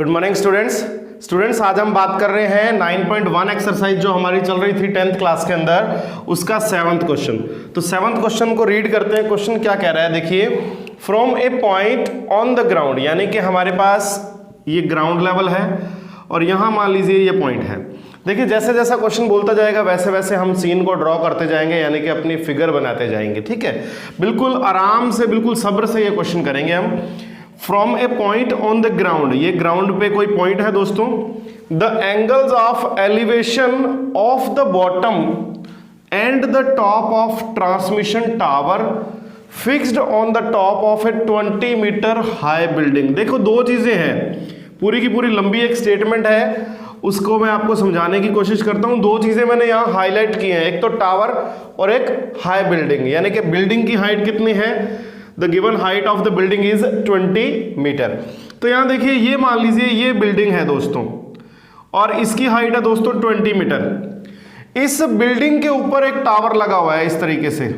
Good morning students आज हम बात कर रहे हैं 9.1 एक्सरसाइज जो हमारी चल रही थी 10th क्लास के अंदर, उसका 7th क्वेश्चन। तो 7th क्वेश्चन को रीड करते हैं। क्वेश्चन क्या कह रहा है, देखिए, from a point on the ground, यानी कि हमारे पास ये ग्राउंड लेवल है और यहाँ मान लीजिए ये पॉइंट है। देखिए जैसे जैसा क्वेश्चन बोलता जाएगा वैसे वैसे हम सीन को ड्रॉ करते जाएंगे, यानी कि अपनी फिगर बनाते जाएंगे। ठीक है, बिल्कुल आराम से, बिल्कुल सब्र से ये क्वेश्चन करेंगे हम। From a point on the ground, ये ग्राउंड पे कोई पॉइंट है दोस्तों। The angles of elevation of the bottom and the top of transmission tower fixed on the top of a 20 metre high building. देखो दो चीजें हैं, पूरी की पूरी लंबी एक स्टेटमेंट है, उसको मैं आपको समझाने की कोशिश करता हूं। दो चीजें मैंने यहां हाईलाइट की हैं, एक तो टावर और एक हाई बिल्डिंग, यानी कि बिल्डिंग की हाइट कितनी है। The given height of the building is 20 metre. तो यहां देखिए, ये मान लीजिए ये बिल्डिंग है दोस्तों और इसकी हाइट है दोस्तों 20 मीटर। इस बिल्डिंग के ऊपर एक टावर लगा हुआ है इस तरीके से।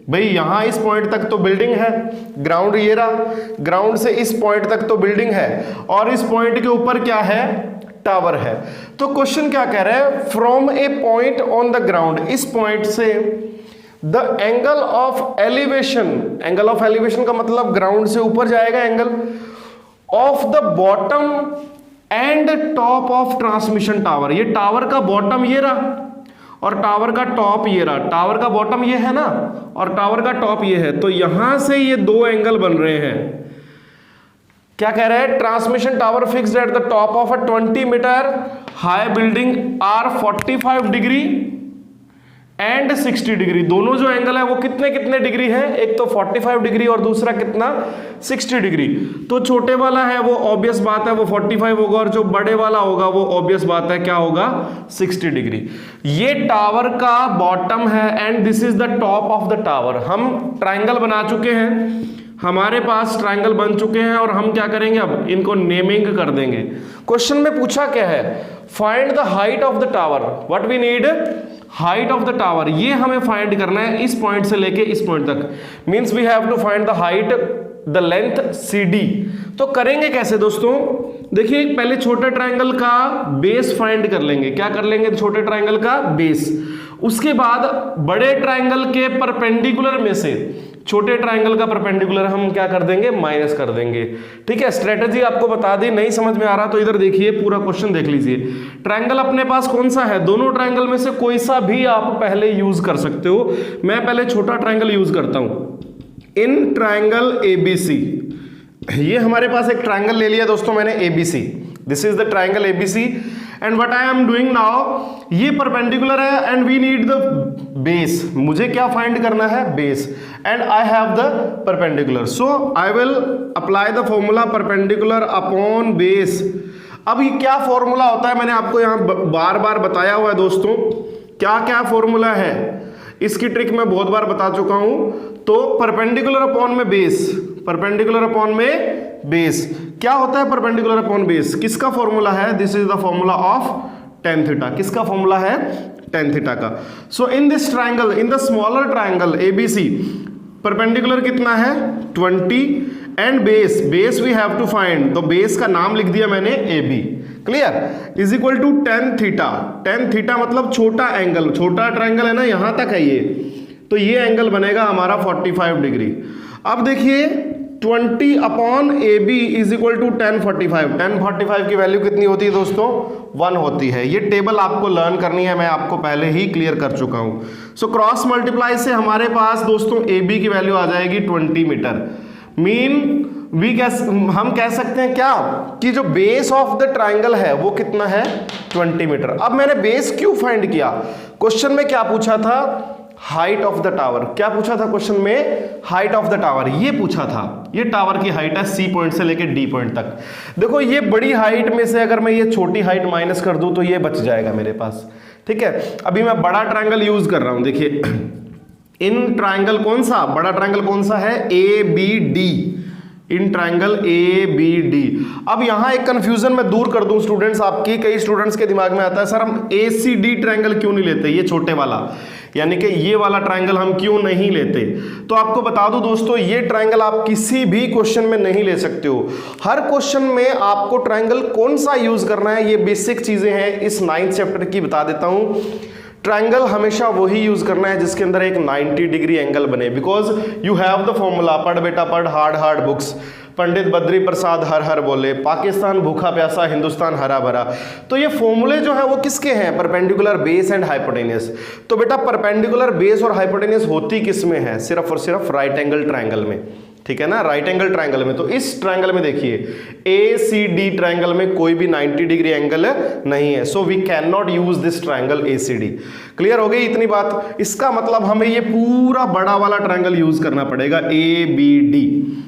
भाई यहां इस पॉइंट तक तो बिल्डिंग है, ग्राउंड ये रहा, ग्राउंड से इस पॉइंट तक तो बिल्डिंग है और इस पॉइंट के ऊपर क्या है, टावर है। तो क्वेश्चन क्या कह रहा है, from a point on the ground, इस पॉइंट से the angle of elevation, angle of elevation का मतलब ग्राउंड से ऊपर जाएगा angle, of the bottom and top of transmission tower. ये टावर का बॉटम ये रहा और टावर का टॉप ये रहा। टावर का बॉटम ये है ना और टावर का टॉप ये है, तो यहां से ये दो एंगल बन रहे हैं। क्या कह रहा है, transmission tower fixed at the top of a 20 metre high building are 45 degree and 60 degree. दोनों जो एंगल है वो कितने कितने डिग्री है, एक तो 45 डिग्री और दूसरा कितना, 60 डिग्री। तो छोटे वाला है वो ऑब्वियस बात है वो 45 होगा और जो बड़े वाला होगा वो ऑब्वियस बात है क्या होगा, 60 डिग्री। ये टावर का बॉटम है and this is the top of the tower. हम ट्राइंगल बना चुके हैं, हमारे पास ट्राइंगल बन चुके हैं और हम क्या करेंगे, अब इनको नेमिंग कर देंगे। क्वेश्चन में पूछा क्या है, find the height of the tower. What we need, height of the tower. ये हमें फाइंड करना है इस पॉइंट से लेके इस पॉइंट तक, means we have to find the height, the length CD। तो करेंगे कैसे दोस्तों, देखिए पहले छोटे ट्राइंगल का बेस फाइंड कर लेंगे। क्या कर लेंगे, छोटे ट्राइंगल का बेस। उसके बाद बड़े ट्राइंगल के परपेंडिकुलर में से छोटे ट्राइंगल का परपेंडिकुलर हम क्या कर देंगे, माइनस कर देंगे। ठीक है, स्ट्रेटजी आपको बता दी, नहीं समझ में आ रहा तो इधर देखिए, पूरा क्वेश्चन देख लीजिए। ट्राइंगल अपने पास कौन सा है, दोनों ट्राइंगल में से कोई सा भी आप पहले यूज कर सकते हो। मैं पहले छोटा ट्राइंगल यूज करता हूं। इन ट्राइंगल ABC, ये हमारे पास एक ट्राइंगल ले लिया दोस्तों मैंने ABC, this is the triangle ABC and what I am doing now, ये परपेंडिकुलर है and we need the base. मुझे क्या फाइंड करना है, base, and I have the perpendicular, so I will apply the formula perpendicular upon base. अब ये क्या formula होता है, मैंने आपको यहां बार बार बताया हुआ है दोस्तों, क्या क्या फॉर्मूला है इसकी ट्रिक मैं बहुत बार बता चुका हूं। तो परपेंडिकुलर अपॉन में बेस, परपेंडिकुलर अपॉन में बेस क्या होता है, परपेंडिकुलर अपॉन बेस किसका फॉर्मूला है, this is the formula of tan theta. किसका फॉर्मूला है, tan थीटा का। So in this triangle, in the smaller triangle ABC, perpendicular कितना है 20 and base, base we have to find, तो base का नाम लिख दिया मैंने AB, clear, is equal to tan theta. tan theta मतलब छोटा एंगल, छोटा ट्राइंगल है ना, यहां तक है ये, तो ये एंगल बनेगा हमारा 45 डिग्री। अब देखिए 20 upon AB is equal to tan 45। tan 45 की वैल्यू कितनी होती है दोस्तों, 1 होती है। ये टेबल आपको लर्न करनी है, मैं आपको पहले ही क्लियर कर चुका हूं। सो क्रॉस मल्टीप्लाई से हमारे पास दोस्तों AB की वैल्यू आ जाएगी 20 मीटर। मीन हम कह सकते हैं क्या कि जो बेस ऑफ द ट्राइंगल है वो कितना है, 20 मीटर। अब मैंने बेस क्यों फाइंड किया, क्वेश्चन में क्या पूछा था, हाइट ऑफ द टावर। क्या पूछा था क्वेश्चन में, हाइट ऑफ द टावर, ये पूछा था। ये टावर की हाइट है C पॉइंट से लेके D पॉइंट तक। देखो ये बड़ी हाइट में से अगर मैं ये छोटी हाइट माइनस कर दूं तो ये बच जाएगा मेरे पास। ठीक है, अभी मैं बड़ा ट्राइंगल यूज कर रहा हूं, देखिए इन ट्राइंगल कौन सा, बड़ा ट्राइंगल कौन सा है, ABD, इन ट्राइंगल ABD। अब यहां एक कंफ्यूजन मैं दूर कर दूं स्टूडेंट्स आपकी, कई स्टूडेंट्स के दिमाग में आता है सर हम ACD ट्राइंगल क्यों नहीं लेते, ये छोटे वाला। यानी कि ये वाला ट्रायंगल हम क्यों नहीं लेते? तो आपको बता दूं दोस्तों, ये ट्रायंगल आप किसी भी क्वेश्चन में नहीं ले सकते हो। हर क्वेश्चन में आपको ट्रायंगल कौन सा यूज करना है, ये बेसिक चीजें हैं इस 9th चैप्टर की, बता देता हूं। ट्रायंगल हमेशा वही यूज करना है जिसके अंदर एक 90 डिग्री एंगल बने, because you have the formula, पढ़ बेटा पढ़, hard hard books, Pandit Badri Prasad हर हर बोले, पाकिस्तान भूखा प्यासा, हिंदुस्तान हरा भरा। तो ये फॉर्मूले जो है वो किसके हैं? Perpendicular base and hypotenuse. तो बेटा परपेंडिकुलर बेस और हाइपोटेनियस होती किस में है? सिर्फ और सिर्फ राइट एंगल ट्रायंगल में, ठीक है ना, राइट एंगल ट्रायंगल में। तो इस ट्रायंगल में देखिए ACD ट्रायंगल में कोई भी 90 डिग्री एंगल नहीं है, so we can not use this triangle ACD। Clear हो गई इतनी बात? इसका मतलब हमें ये पूरा बड़ा वाला ट्रायंगल यूज करना पड़ेगा, ABD।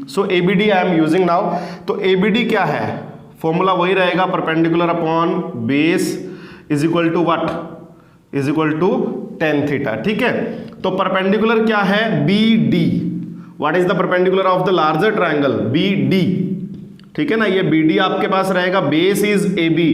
So ABD I am using now. तो ABD क्या है? फॉर्मूला वही रहेगा, perpendicular upon base is equal to what? Is equal to tan theta, ठीक है। तो परपेंडिकुलर क्या है? BD। What is the perpendicular of the larger triangle? BD, ठीक है ना, ये BD आपके पास रहेगा, बेस इज AB।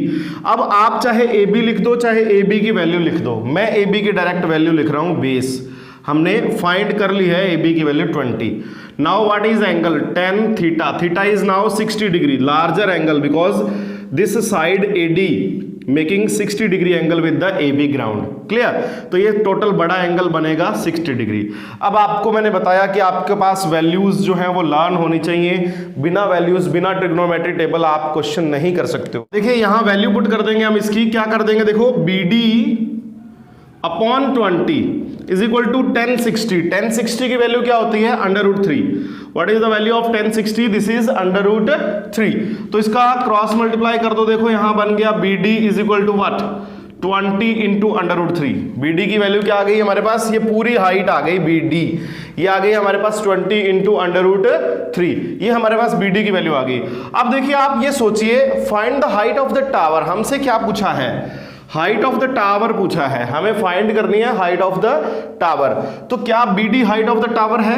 अब आप चाहे AB लिख दो, चाहे AB की वैल्यू लिख दो, मैं AB की डायरेक्ट वैल्यू लिख रहा हूं, बेस हमने फाइंड कर ली है, AB की value 20। Now what is angle? tan theta, theta is now 60 degree, larger angle because this side AD making 60 degree angle with the AB ground. Clear? तो ये टोटल बड़ा एंगल बनेगा 60 डिग्री। अब आपको मैंने बताया कि आपके पास वैल्यूज जो हैं वो लर्न होनी चाहिए, बिना वैल्यूज, बिना ट्रिग्नोमेट्री टेबल आप क्वेश्चन नहीं कर सकते हो। देखिए यहां वैल्यू पुट कर देंगे हम इसकी, क्या कर देंगे? देखो BD upon 20 is equal to 1060। 1060 की वैल्यू क्या होती है? √3। What is the value of 1060? This is √3। तो इसका क्रॉस मल्टीप्लाई कर दो, देखो यहां बन गया BD is equal to what? 20 into √3। BD की वैल्यू क्या आ गई हमारे पास? ये पूरी हाइट आ गई BD, ये आ गई हमारे पास 20 इंटू √3, ये हमारे पास BD की वैल्यू आ गई। अब देखिए आप ये सोचिए, find the height of the tower. हमसे क्या पूछा है? हाइट ऑफ द टावर पूछा है, हमें फाइंड करनी है हाइट ऑफ द टावर। तो क्या BD height of the tower है?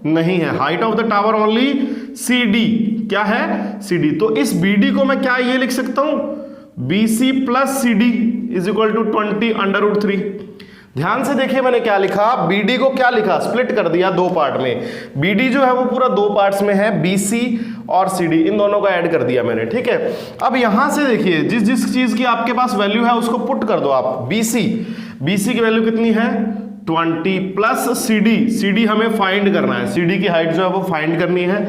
नहीं है। Height of the tower only CD। क्या है? CD। तो इस BD को मैं क्या ये लिख सकता हूं? BC plus CD is equal to 20 √3। ध्यान से देखिए मैंने क्या लिखा, BD को क्या लिखा? स्प्लिट कर दिया दो पार्ट में। BD जो है वो पूरा दो पार्ट्स में है, BC और CD, इन दोनों को ऐड कर दिया मैंने, ठीक है। अब यहां से देखिए जिस जिस चीज की आपके पास वैल्यू है उसको पुट कर दो आप। BC की वैल्यू कितनी है? 20 प्लस CD हमें फाइंड करना है, CD की हाइट जो है वो फाइंड करनी है।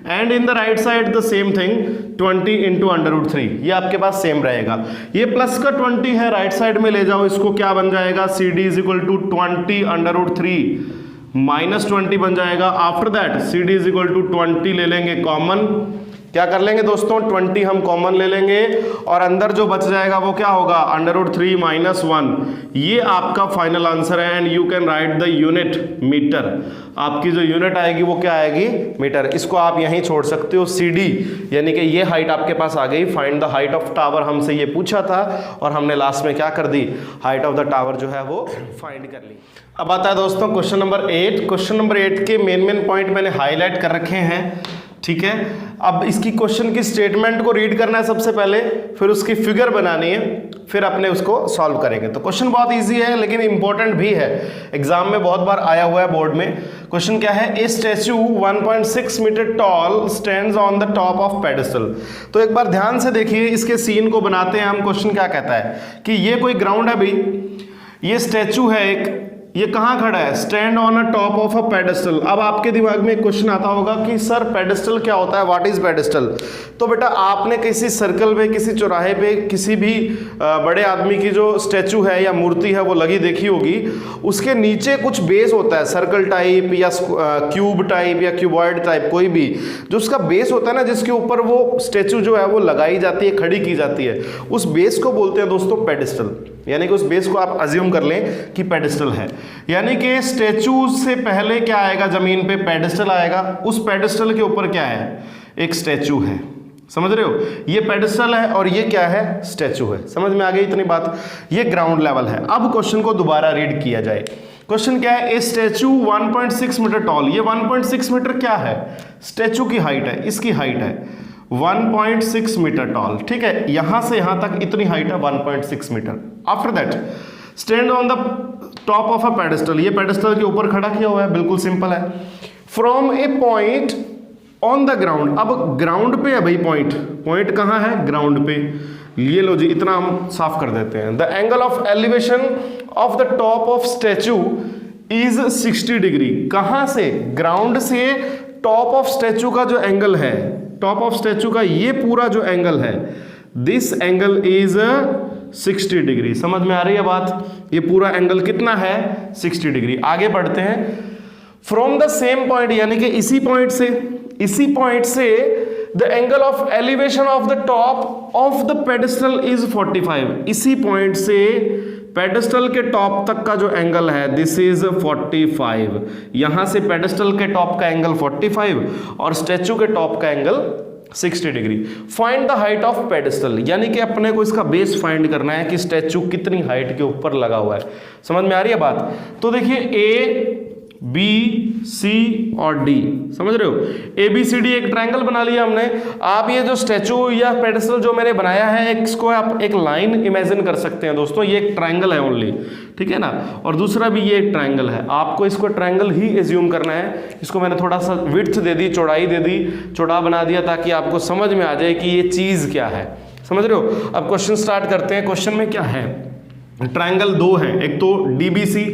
And in the right side the same thing, 20 into √3, ये आपके पास सेम रहेगा। ये प्लस का 20 है, राइट साइड में ले जाओ इसको, क्या बन जाएगा? CD is equal to 20 √3 minus 20 बन जाएगा। After that CD is equal to 20 ले लेंगे कॉमन, क्या कर लेंगे दोस्तों? 20 हम कॉमन ले लेंगे और अंदर जो बच जाएगा वो क्या होगा? √3 माइनस 1। ये आपका फाइनल आंसर है and you can write the unit metre. आपकी जो यूनिट आएगी वो क्या आएगी? मीटर। इसको आप यहीं छोड़ सकते हो, CD यानी कि ये हाइट आपके पास आ गई। Find the height of tower हमसे ये पूछा था और हमने लास्ट में क्या कर दी? हाइट ऑफ द टावर जो है वो फाइंड कर ली। अब आता है दोस्तों क्वेश्चन नंबर 8। क्वेश्चन नंबर 8 के मेन पॉइंट मैंने हाईलाइट कर रखे हैं, ठीक है। अब इसकी क्वेश्चन की स्टेटमेंट को रीड करना है सबसे पहले, फिर उसकी फिगर बनानी है, फिर अपने उसको सॉल्व करेंगे। तो क्वेश्चन बहुत इजी है लेकिन इंपॉर्टेंट भी है, एग्जाम में बहुत बार आया हुआ है बोर्ड में। क्वेश्चन क्या है? A statue 1.6 metre tall stands on the top of pedestal. तो एक बार ध्यान से देखिए, इसके सीन को बनाते हैं हम। क्वेश्चन क्या कहता है कि ये कोई ग्राउंड है भाई, ये स्टैच्यू है एक, ये कहाँ खड़ा है? Stand on a top of a pedestal. अब आपके दिमाग में एक क्वेश्चन आता होगा कि सर पेडेस्टल क्या होता है? What is pedestal? तो बेटा आपने किसी सर्कल पे, किसी चौराहे पे, किसी भी बड़े आदमी की जो स्टैचू है या मूर्ति है वो लगी देखी होगी, उसके नीचे कुछ बेस होता है, सर्कल टाइप या क्यूब टाइप या क्यूबॉइड टाइप, कोई भी जो उसका बेस होता है ना, जिसके ऊपर वो स्टैचू जो है वो लगाई जाती है, खड़ी की जाती है, उस बेस को बोलते हैं दोस्तों पेडेस्टल। यानी कि उस बेस को आप अज्यूम कर लें कि पेडेस्टल है। यानी कि स्टैचू से पहले क्या आएगा? जमीन पे पेडेस्टल आएगा, उस पेडेस्टल के ऊपर क्या है? एक स्टैचू है। समझ रहे हो? ये पेडेस्टल है और ये क्या है? स्टैचू है। समझ में आ गई इतनी बात? ये ग्राउंड लेवल है। अब क्वेश्चन को दोबारा रीड किया जाए। क्वेश्चन क्या है? A statue 1.6 metre tall. ये 1.6 मीटर क्या है? स्टैचू की हाइट है, इसकी हाइट है 1.6 मीटर टॉल, ठीक है। यहां से यहां तक इतनी हाइट है 1.6 metre. After that stand on the top of a pedestal, ये पेडेस्टल के ऊपर खड़ा किया हुआ है, बिल्कुल सिंपल है। From a point on the ground, अब ग्राउंड पे है भाई पॉइंट, पॉइंट कहाँ है? ग्राउंड पे। ये लो जी, इतना हम साफ कर देते हैं। The angle of elevation of the top of statute is 60 degree. कहां से? ग्राउंड से टॉप ऑफ स्टैचू का जो एंगल है, टॉप ऑफ स्टैचू का ये पूरा जो एंगल है, दिस एंगल इज 60 डिग्री। समझ में आ रही है बात? ये पूरा एंगल कितना है? 60 डिग्री। आगे बढ़ते हैं। फ्रॉम द सेम पॉइंट, यानी कि इसी पॉइंट से the angle of elevation of the top of the pedestal is 45। इसी पॉइंट से पेडेस्टल के टॉप तक का जो एंगल है, दिस इज 45। यहां से पेडेस्टल के टॉप का एंगल 45 और स्टैचू के टॉप का angle 60 degree. Find the height of pedestal, यानी कि अपने को इसका बेस फाइंड करना है कि स्टैचू कितनी हाइट के ऊपर लगा हुआ है। समझ में आ रही है बात? तो देखिए ए, बी, सी और डी, समझ रहे हो? ए बी सी डी एक ट्रायंगल बना लिया हमने। आप ये जो स्टैचू या पेडेस्टल जो मैंने बनाया है, इसको आप एक लाइन इमेजिन कर सकते हैं दोस्तों। ये एक ट्रायंगल है ओनली, ठीक है ना? और दूसरा भी ये एक ट्रायंगल है। आपको इसको ट्रायंगल ही एज्यूम करना है। इसको मैंने थोड़ा सा विड्थ दे दी, चौड़ाई दे दी, चौड़ा बना दिया ताकि आपको समझ में आ जाए कि ये चीज क्या है। समझ रहे हो? अब क्वेश्चन स्टार्ट करते हैं। क्वेश्चन में क्या है? ट्रायंगल दो हैं, एक तो डीबीसी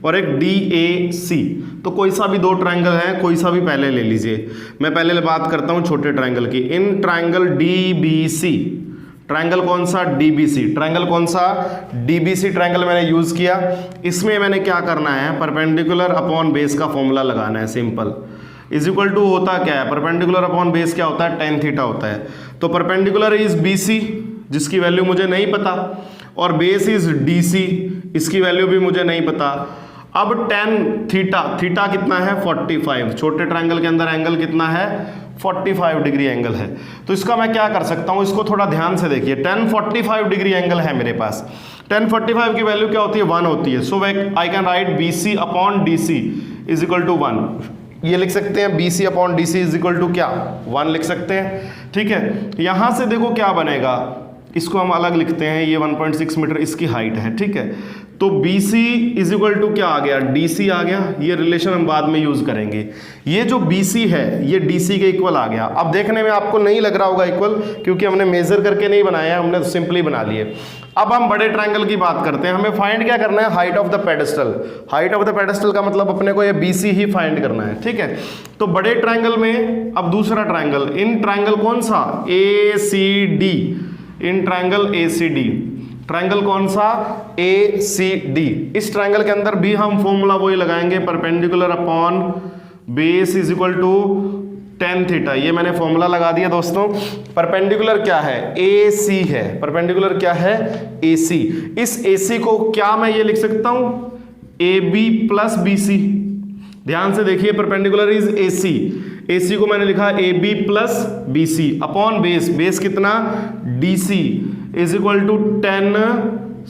और एक DAC। तो कोई सा भी दो ट्रायंगल है, कोई सा भी पहले ले लीजिए। मैं पहले बात करता हूं छोटे ट्रायंगल की। इन ट्रायंगल DBC, ट्रायंगल कौन सा? DBC। ट्रायंगल कौन सा? DBC ट्रायंगल मैंने यूज किया। इसमें मैंने क्या करना है? परपेंडिकुलर अपॉन बेस का फॉर्मूला लगाना है, सिंपल। इज इक्वल टू होता क्या है? परपेंडिकुलर अपॉन बेस क्या होता है? tan थीटा होता है। तो परपेंडिकुलर इज BC, जिसकी वैल्यू मुझे नहीं पता, और बेस इज DC, इसकी वैल्यू भी मुझे नहीं पता। अब tan थीटा, थीटा कितना है? 45। छोटे ट्रायंगल के अंदर एंगल कितना है? 45 डिग्री एंगल है। तो इसका मैं क्या कर सकता हूं? इसको थोड़ा ध्यान से देखिए। tan 45 डिग्री एंगल है मेरे पास। tan 45 की वैल्यू क्या होती है? 1 होती है। So I can write BC upon DC is equal to 1। ये लिख सकते हैं BC upon DC is equal to क्या? 1 लिख सकते हैं, ठीक है। यहां से देखो क्या बनेगा, इसको हम अलग लिखते हैं। ये 1.6 मीटर इसकी हाइट है, ठीक है। तो BC इज इक्वल टू क्या आ गया? DC आ गया। ये रिलेशन हम बाद में यूज करेंगे। ये जो BC है ये DC के इक्वल आ गया। अब देखने में आपको नहीं लग रहा होगा इक्वल, क्योंकि हमने मेजर करके नहीं बनाया, हमने तो सिंपली बना लिए। अब हम बड़े ट्रायंगल की बात करते हैं। हमें फाइंड क्या करना है? Height of the pedestal. Height of the pedestal का मतलब अपने को ये BC ही फाइंड करना है, ठीक है। तो बड़े ट्रायंगल में अब दूसरा ट्रायंगल, इन ट्रायंगल कौन सा? ACD। In triangle ACD, triangle कौन सा? ACD। इस ट्रायंगल के अंदर भी हम फॉर्मूला वही लगाएंगे, perpendicular upon base is equal to tan theta. ये मैंने फॉर्मूला लगा दिया दोस्तों। परपेंडिकुलर क्या है? AC है। परपेंडिकुलर क्या है? AC। इस AC को क्या मैं ये लिख सकता हूं? AB plus BC। ध्यान से देखिए, परपेंडिकुलर इज AC को मैंने लिखा AB plus BC upon base, base कितना? DC is equal to tan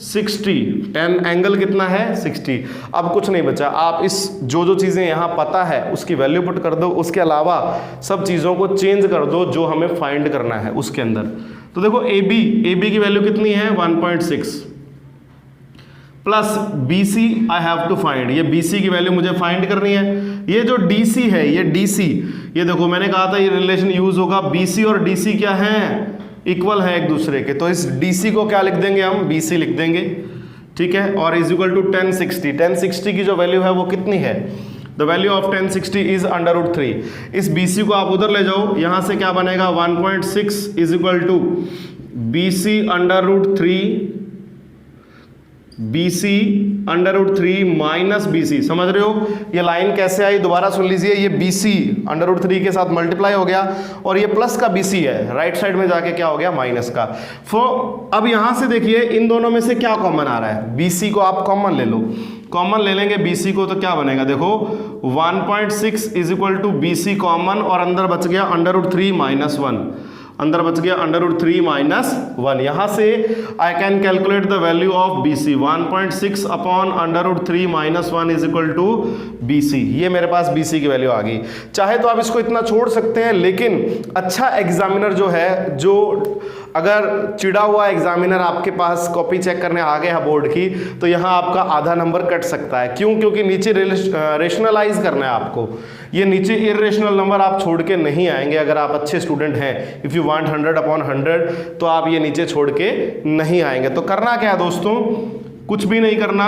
60। tan angle कितना है? 60। अब कुछ नहीं बचा, आप इस जो चीजें यहां पता है उसकी वैल्यू पुट कर दो, उसके अलावा सब चीजों को चेंज कर दो जो हमें फाइंड करना है उसके अंदर। तो देखो AB की वैल्यू कितनी है? 1.6 plus BC I have to find. ये BC की वैल्यू मुझे फाइंड करनी है। ये जो DC है, ये DC, ये देखो मैंने कहा था ये रिलेशन यूज होगा। BC और DC क्या है? इक्वल है एक दूसरे के। तो इस DC को क्या लिख देंगे हम? BC लिख देंगे, ठीक है। और is equal to tan 60। tan 60 की जो वैल्यू है वो कितनी है? The value of tan 60 is √3। इस BC को आप उधर ले जाओ, यहां से क्या बनेगा? 1.6 is equal to BC √3 BC √3 minus BC। समझ रहे हो ये लाइन कैसे आई? दोबारा सुन लीजिए। ये BC √3 के साथ मल्टीप्लाई हो गया और ये प्लस का BC है, राइट साइड में जाके क्या हो गया? माइनस का। अब यहां से देखिए इन दोनों में से क्या कॉमन आ रहा है? BC को आप कॉमन ले लो, कॉमन ले लेंगे BC को, तो क्या बनेगा? देखो 1.6 is equal to BC common और अंदर बच गया √3 माइनस 1, अंदर बच गया √3 माइनस 1। यहां से I can calculate the value of BC। 1.6 upon √3 minus 1 is equal to BC। ये मेरे पास BC की वैल्यू आ गई। चाहे तो आप इसको इतना छोड़ सकते हैं, लेकिन अच्छा एग्जामिनर जो है, जो अगर चिड़ा हुआ एग्जामिनर आपके पास कॉपी चेक करने आ गया बोर्ड की, तो यहाँ आपका आधा नंबर कट सकता है। क्यों? क्योंकि नीचे रेशनलाइज करना है आपको। ये नीचे इरेशनल नंबर आप छोड़ के नहीं आएंगे। अगर आप अच्छे स्टूडेंट हैं, इफ़ यू वांट 100/100, तो आप ये नीचे छोड़ के नहीं आएंगे। तो करना क्या है दोस्तों? कुछ भी नहीं करना।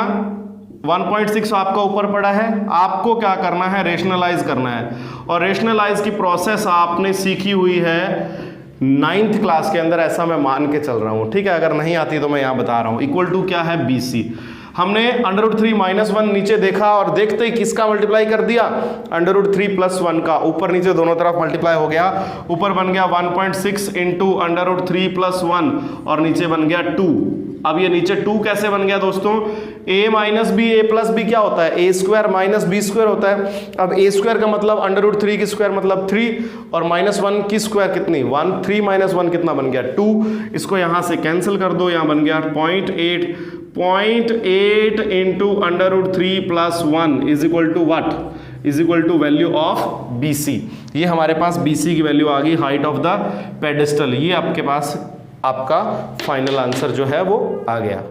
1.6 आपका ऊपर पड़ा है, आपको क्या करना है? रेशनलाइज करना है। और रेशनलाइज की प्रोसेस आपने सीखी हुई है 9th क्लास के अंदर, ऐसा मैं मान के चल रहा हूँ, ठीक है। अगर नहीं आती तो मैं यहाँ बता रहा हूँ। इक्वल टू क्या है? BC। हमने √3 - 1 नीचे देखा और देखते ही किसका मल्टीप्लाई कर दिया? √3 + 1 का। ऊपर नीचे दोनों तरफ मल्टीप्लाई हो गया। ऊपर बन गया 1.6 इंटू √3 + 1 और नीचे बन गया 2। अब ये नीचे 2 कैसे बन गया दोस्तों? a - b, a + b क्या होता है? a² - b² होता है। अब a² का मतलब √3 की स्क्वायर मतलब 3 और -1 की स्क्वायर कितनी? 1। 3 - 1 कितना बन गया? 2। इसको यहाँ से कैंसिल कर दो, यहाँ बन गया 0.8 into √3 + 1 is equal to what? Is equal to value of BC। ये हमारे पास BC की वैल्यू आ गई, हाइट ऑफ द पेडेस्टल। ये आपके पास आपका फाइनल आंसर जो है वो आ गया।